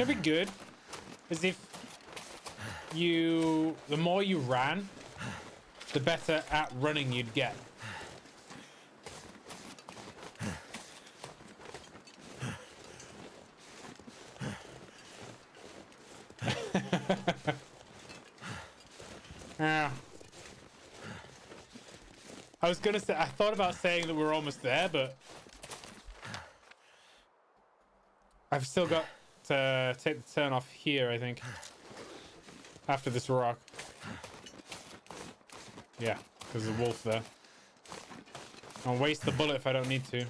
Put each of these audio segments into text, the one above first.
It'd be good. As if the more you ran, the better at running you'd get. Yeah. I was gonna say, I thought about saying that we're almost there, but I've still got to take the turn off here, I think. After this rock. Yeah, there's a wolf there. I'll waste the bullet if I don't need to.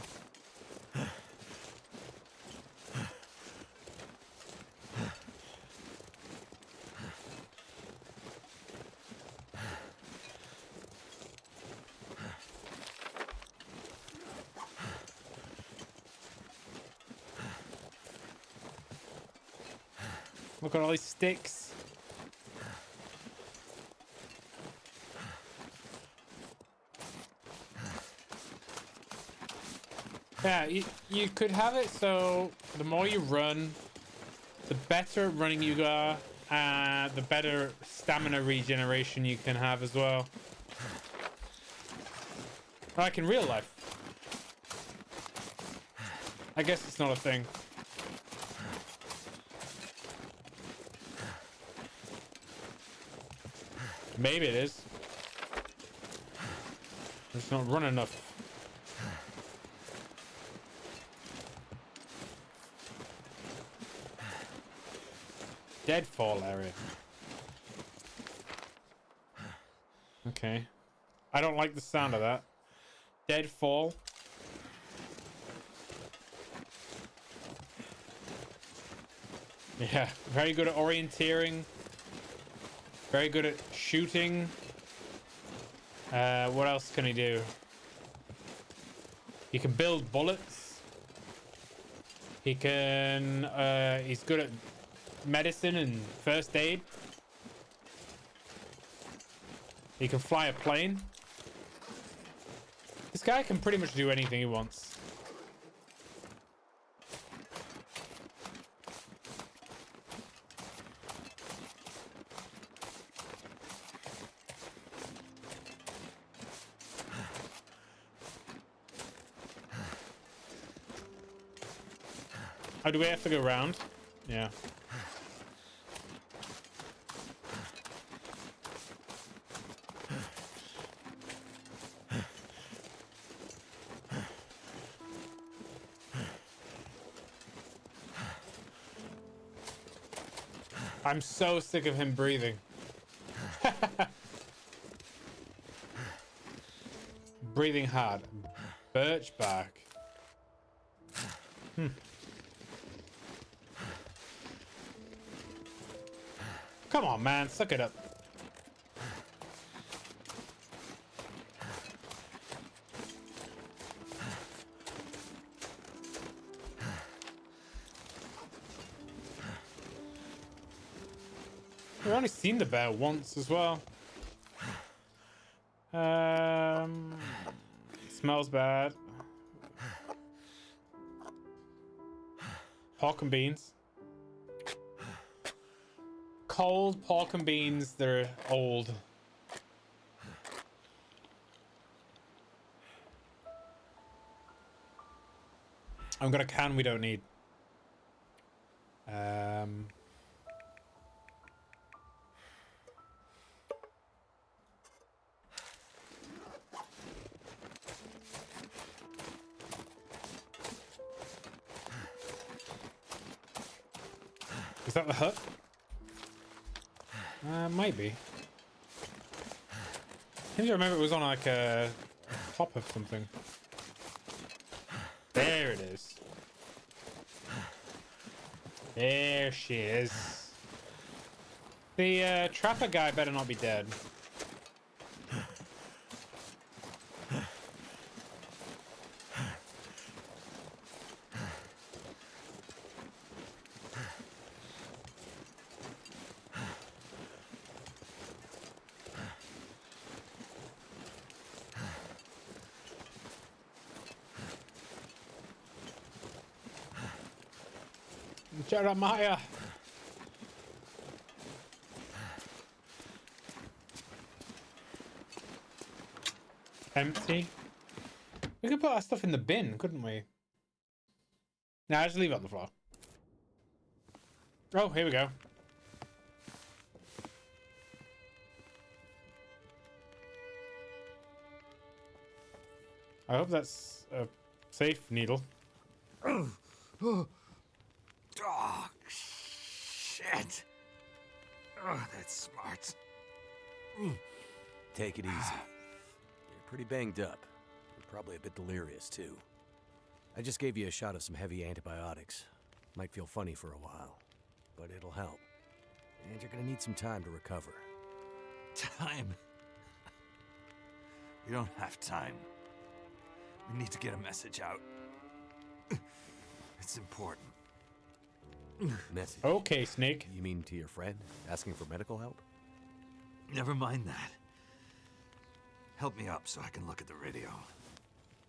Look at all these sticks. Yeah, you could have it so the more you run, the better at running you are, the better stamina regeneration you can have as well. Like in real life. I guess it's not a thing. Maybe it is. I'm just not running enough. Deadfall area. Okay. I don't like the sound of that. Deadfall. Yeah, very good at orienteering. Very good at shooting. What else can he do? He can build bullets. He can... he's good at medicine and first aid. He can fly a plane. This guy can pretty much do anything he wants. Oh, do we have to go round? Yeah. I'm so sick of him breathing. Breathing hard. Birch bark. Come on, man. Suck it up. We've only seen the bear once as well. Smells bad. Pork and beans. Cold pork and beans, they're old. I've got a can we don't need. Is that the hut? Might be. I think I remember it was on like a top of something. There it is. There she is. The trapper guy better not be dead. Jeremiah! Empty. We could put our stuff in the bin, couldn't we? Nah, just leave it on the floor. Oh, here we go. I hope that's a safe needle. Oh, shit. Oh, that's smart. Take it easy. You're pretty banged up. You're probably a bit delirious, too. I just gave you a shot of some heavy antibiotics. Might feel funny for a while, but it'll help. And you're gonna need some time to recover. Time? We don't have time. We need to get a message out. It's important. Message? Okay, Snake. You mean to your friend, asking for medical help? Never mind that. Help me up so I can look at the radio.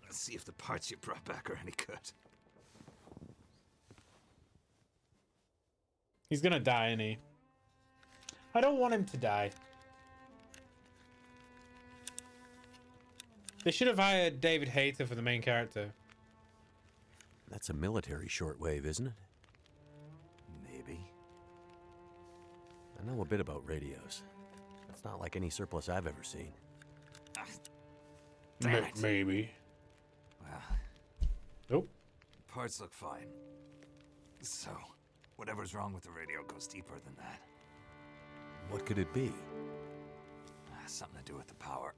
Let's see if the parts you brought back are any good. He's gonna die, isn't he? I don't want him to die. They should have hired David Hayter for the main character. That's a military shortwave, isn't it? Maybe. I know a bit about radios. It's not like any surplus I've ever seen. Damn it. Maybe. Well, Nope. parts look fine. So, whatever's wrong with the radio goes deeper than that. What could it be? Something to do with the power.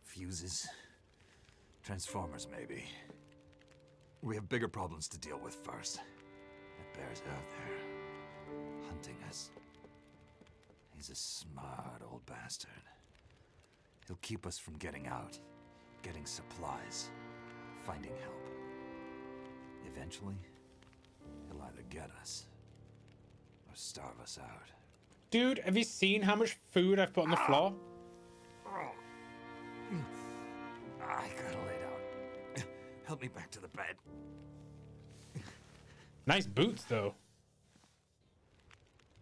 Fuses. Transformers, maybe. We have bigger problems to deal with first. That bear's out there, hunting us. He's a smart old bastard. He'll keep us from getting out, getting supplies, finding help. Eventually, he'll either get us or starve us out. Dude, have you seen how much food I've put on the floor? I gotta lay down. Help me back to the bed. Nice boots, though.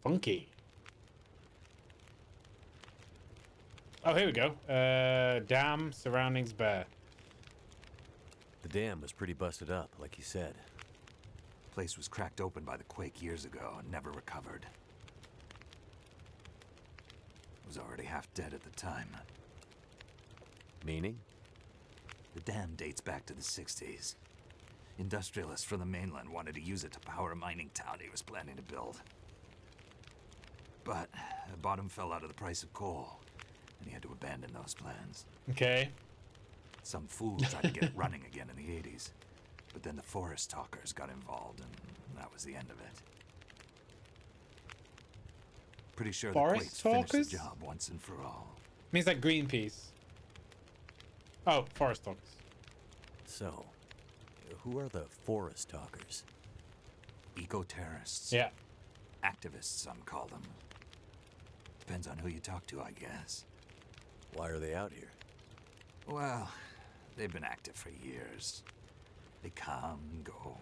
Funky. Oh, here we go. Dam, surroundings, bear. The dam was pretty busted up, like you said. Place was cracked open by the quake years ago and never recovered. Was already half dead at the time. Meaning? The dam dates back to the 60s. Industrialists from the mainland wanted to use it to power a mining town he was planning to build. But the bottom fell out of the price of coal, and he had to abandon those plans. Okay. Some fool tried to get it running again in the 80s, but then the forest talkers got involved, and that was the end of it. Pretty sure the Forest Quakes finished talkers? the job once and for all. Means like Greenpeace. Oh, forest talkers. So, who are the forest talkers? Eco-terrorists. Yeah. Activists, some call them. Depends on who you talk to, I guess. Why are they out here? Well, they've been active for years. They come and go.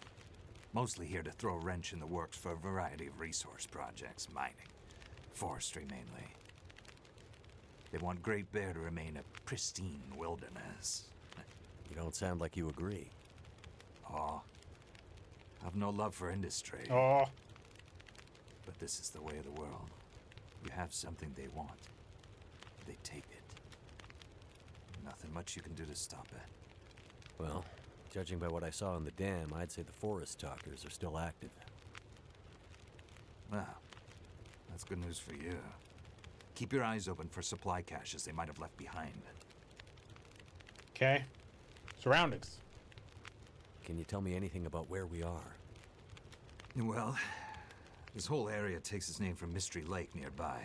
Mostly here to throw a wrench in the works for a variety of resource projects, mining, forestry mainly. They want Great Bear to remain a pristine wilderness. You don't sound like you agree. Oh, I've no love for industry. Oh. But this is the way of the world. You have something they want. They take it. Nothing much you can do to stop it. Well, judging by what I saw in the dam, I'd say the forest talkers are still active. Well, that's good news for you. Keep your eyes open for supply caches they might have left behind. Okay. Surroundings. Can you tell me anything about where we are? Well, this whole area takes its name from Mystery Lake nearby.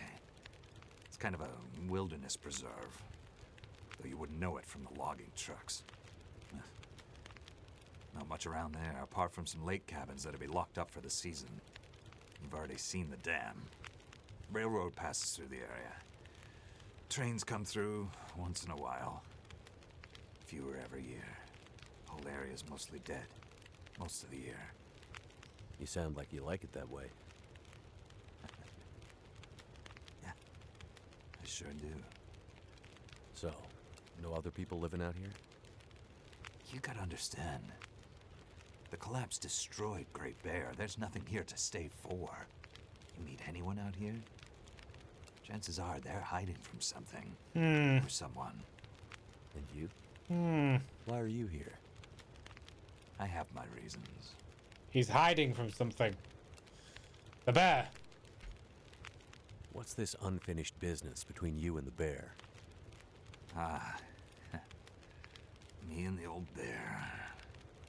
It's kind of a wilderness preserve, though you wouldn't know it from the logging trucks. Not much around there, apart from some lake cabins that'll be locked up for the season. You've already seen the dam. Railroad passes through the area. Trains come through once in a while. Fewer every year. Whole area's mostly dead. Most of the year. You sound like you like it that way. Yeah, I sure do. So, No other people living out here? You gotta understand. The collapse destroyed Great Bear. There's nothing here to stay for. You meet anyone out here? Chances are they're hiding from something. Or someone. And you? Hmm. Why are you here? I have my reasons. He's hiding from something. The bear. What's this unfinished business between you and the bear? Ah. Me and the old bear.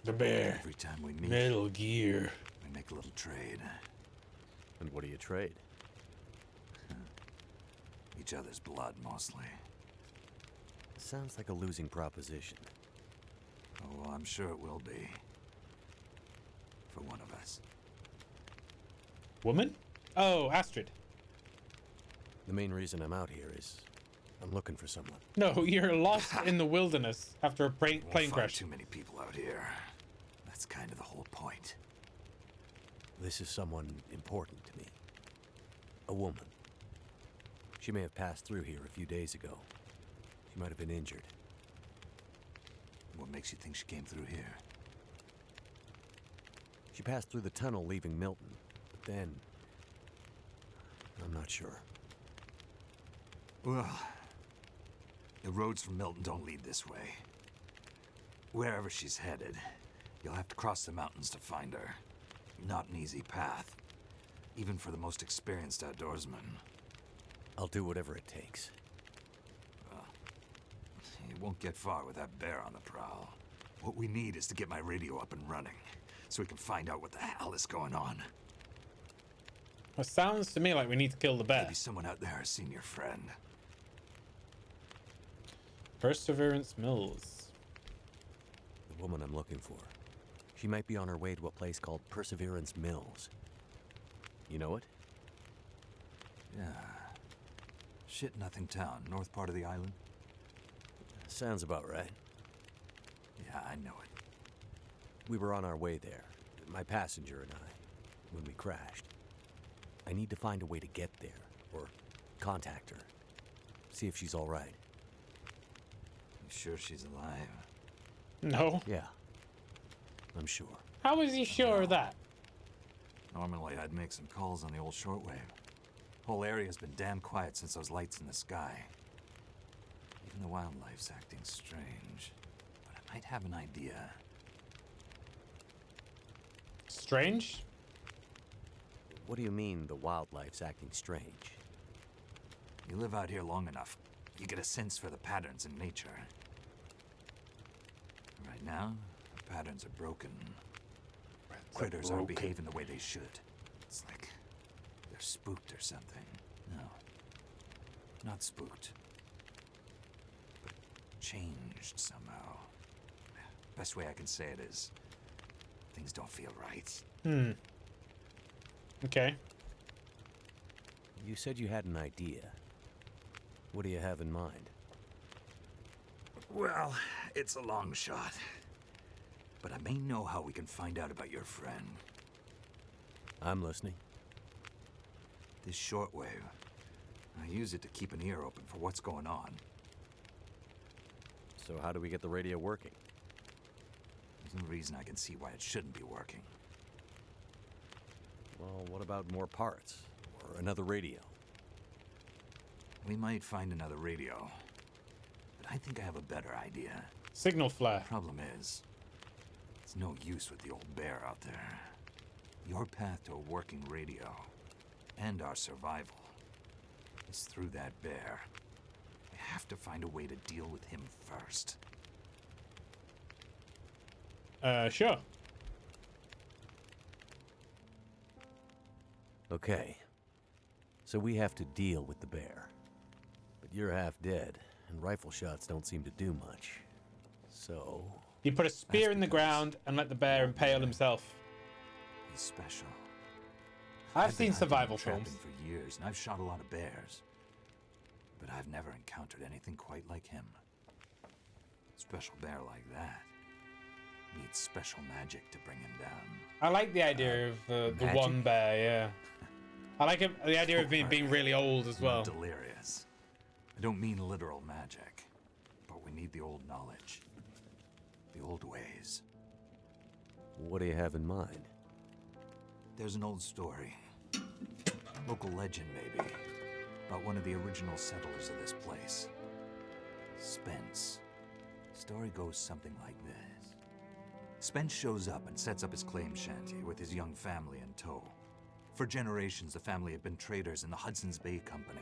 The bear. Every time we meet, Metal Gear. we make a little trade. And what do you trade? Each other's blood, mostly. Sounds like a losing proposition. Oh, I'm sure it will be. For one of us. Woman? Oh, Astrid. The main reason I'm out here is I'm looking for someone. No, you're lost in the wilderness after a plane Won't find crash. too many people out here. That's kind of the whole point. This is someone important to me. A woman. She may have passed through here a few days ago. She might have been injured. What makes you think she came through here? She passed through the tunnel leaving Milton, but then... I'm not sure. Well, the roads from Milton don't lead this way. Wherever she's headed, you'll have to cross the mountains to find her. Not an easy path, even for the most experienced outdoorsman. I'll do whatever it takes. You won't get far with that bear on the prowl. What we need is to get my radio up and running, so we can find out what the hell is going on. It sounds to me like we need to kill the bear. Maybe someone out there has seen your friend. Perseverance Mills. The woman I'm looking for. She might be on her way to a place called Perseverance Mills. You know it? Yeah. Shit Nothing Town, north part of the island. Sounds about right. Yeah, I know it. We were on our way there, my passenger and I, when we crashed. I need to find a way to get there, or contact her. See if she's all right. You sure she's alive? No. Yeah, I'm sure. How is he sure of that? Normally, I'd make some calls on the old shortwave. Whole area's been damn quiet since those lights in the sky. Even the wildlife's acting strange. But I might have an idea. Strange? What do you mean the wildlife's acting strange? You live out here long enough, you get a sense for the patterns in nature. Right now, the patterns are broken. Critters aren't behaving the way they should. It's like they're spooked or something. No, not spooked. But changed somehow. Best way I can say it is, things don't feel right. Okay. You said you had an idea. What do you have in mind? Well, it's a long shot. But I may know how we can find out about your friend. I'm listening. This shortwave, I use it to keep an ear open for what's going on. So how do we get the radio working? There's no reason I can see why it shouldn't be working. Well, what about more parts? Or another radio? We might find another radio. But I think I have a better idea. Signal flare. Problem is, it's no use with the old bear out there. Your path to a working radio, and our survival, is through that bear. We have to find a way to deal with him first. Sure. Okay. So we have to deal with the bear. But you're half dead, and rifle shots don't seem to do much. So... You put a spear That's in the because ground and let the bear impale himself. He's special. I've been seen hunting survival and trapping films. for years, and I've shot a lot of bears. But I've never encountered anything quite like him. Special bear like that needs special magic to bring him down. I like the idea of the magic? one bear, yeah. I like the idea of being really old as well. Delirious. I don't mean literal magic. But we need the old knowledge. The old ways. What do you have in mind? There's an old story. Local legend, maybe. About one of the original settlers of this place. Spence. Story goes something like this. Spence shows up and sets up his claim shanty with his young family in tow. For generations, the family had been traders in the Hudson's Bay Company.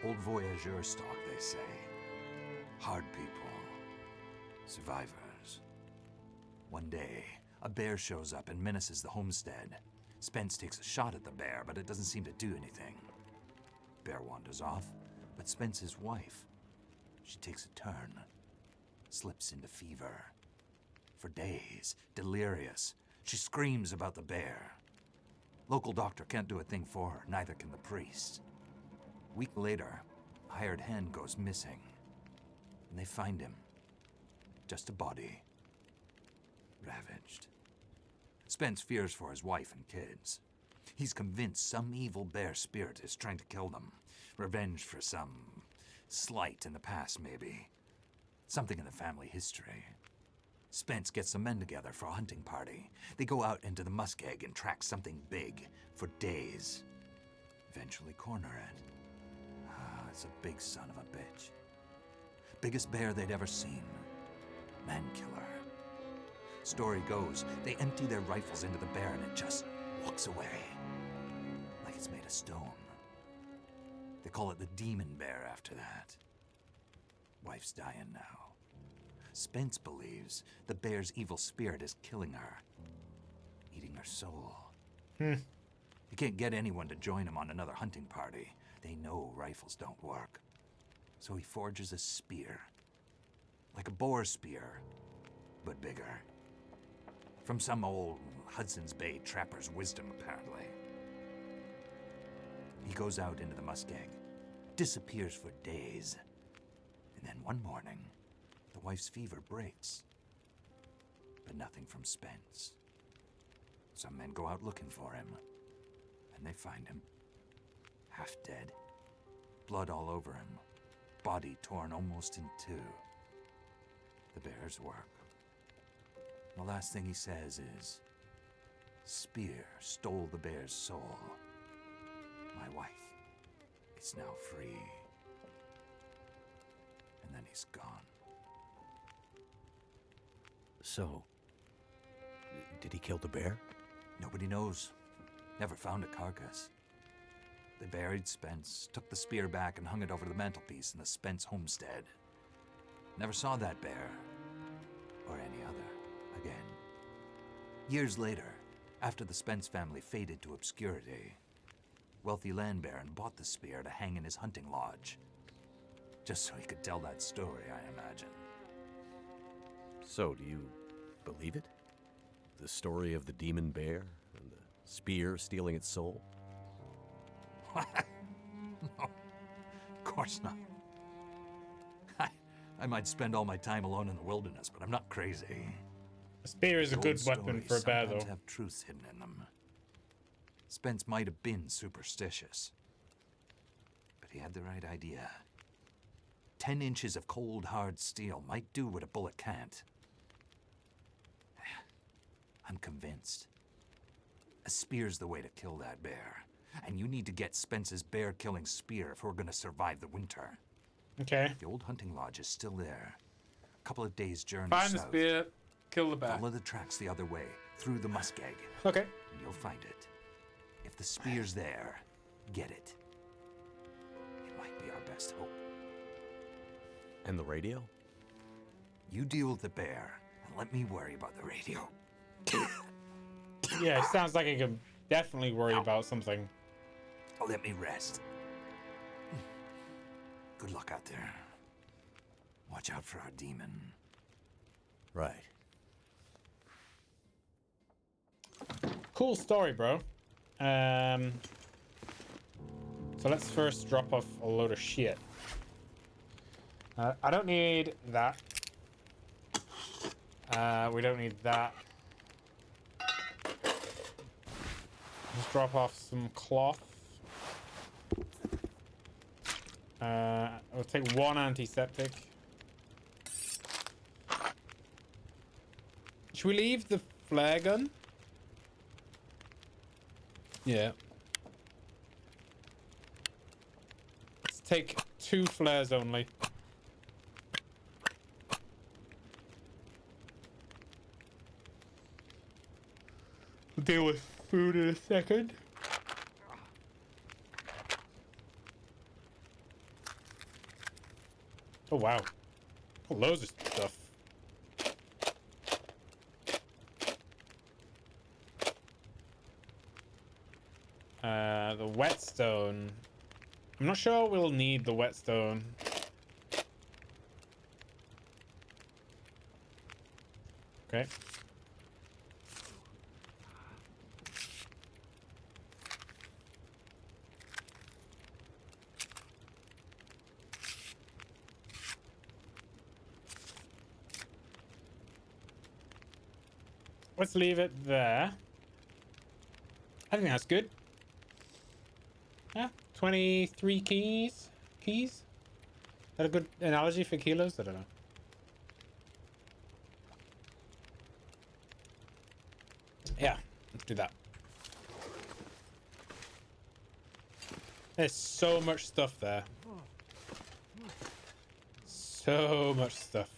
Old voyageur stock, they say. Hard people. Survivors. One day, a bear shows up and menaces the homestead. Spence takes a shot at the bear, but it doesn't seem to do anything. Bear wanders off, but Spence's wife, she takes a turn. Slips into fever. For days, delirious, she screams about the bear. Local doctor can't do a thing for her, neither can the priest. A week later, a hired hand goes missing. And they find him. Just a body. Ravaged. Spence fears for his wife and kids. He's convinced some evil bear spirit is trying to kill them. Revenge for some slight in the past, maybe. Something in the family history. Spence gets some men together for a hunting party. They go out into the muskeg and track something big for days. Eventually corner it. It's a big son of a bitch. Biggest bear they'd ever seen. Man killer. Story goes, they empty their rifles into the bear and it just walks away. Like it's made of stone. They call it the demon bear after that. Wife's dying now. Spence believes the bear's evil spirit is killing her. Eating her soul. He can't get anyone to join him on another hunting party. They know rifles don't work. So he forges a spear. Like a boar spear, but bigger. From some old Hudson's Bay trapper's wisdom, apparently. He goes out into the muskeg, disappears for days, and then one morning, the wife's fever breaks. But nothing from Spence. Some men go out looking for him, and they find him. Half dead. Blood all over him. Body torn almost in two. The bear's work. The last thing he says is, "Spear stole the bear's soul. My wife is now free." And then he's gone. So, did he kill the bear? Nobody knows. Never found a carcass. They buried Spence, took the spear back and hung it over the mantelpiece in the Spence homestead. Never saw that bear, or any other, again. Years later, after the Spence family faded to obscurity, wealthy land baron bought the spear to hang in his hunting lodge. Just so he could tell that story, I imagine. So, do you believe it? The story of the demon bear and the spear stealing its soul? No, of course not. I might spend all my time alone in the wilderness, but I'm not crazy. A spear is a The good old weapon stories for a bear, sometimes though. have truths hidden in them. Spence might have been superstitious, but he had the right idea. 10 inches of cold, hard steel might do what a bullet can't. I'm convinced. A spear's the way to kill that bear. And you need to get Spence's bear-killing spear if we're gonna survive the winter. Okay. The old hunting lodge is still there. A couple of days' journey Find the south. spear, kill the bear. Follow the tracks the other way, through the muskeg, Okay. and you'll find it. If the spear's there, get it. It might be our best hope. And the radio? You deal with the bear, and let me worry about the radio. Yeah, it sounds like I can definitely worry about something. Let me rest. Good luck out there. Watch out for our demon. Right. Cool story, bro. So let's first drop off a load of shit. I don't need that. We don't need that. Let's drop off some cloth. We'll take one antiseptic. Should we leave the flare gun? Yeah. Let's take 2 flares only. We'll deal with food in a second. Oh, wow. Oh, loads of stuff. The whetstone. I'm not sure we'll need the whetstone. Okay. Let's leave it there. I think that's good. Yeah, 23 keys. Keys? Is that a good analogy for kilos? I don't know. Yeah, let's do that. There's so much stuff there. So much stuff.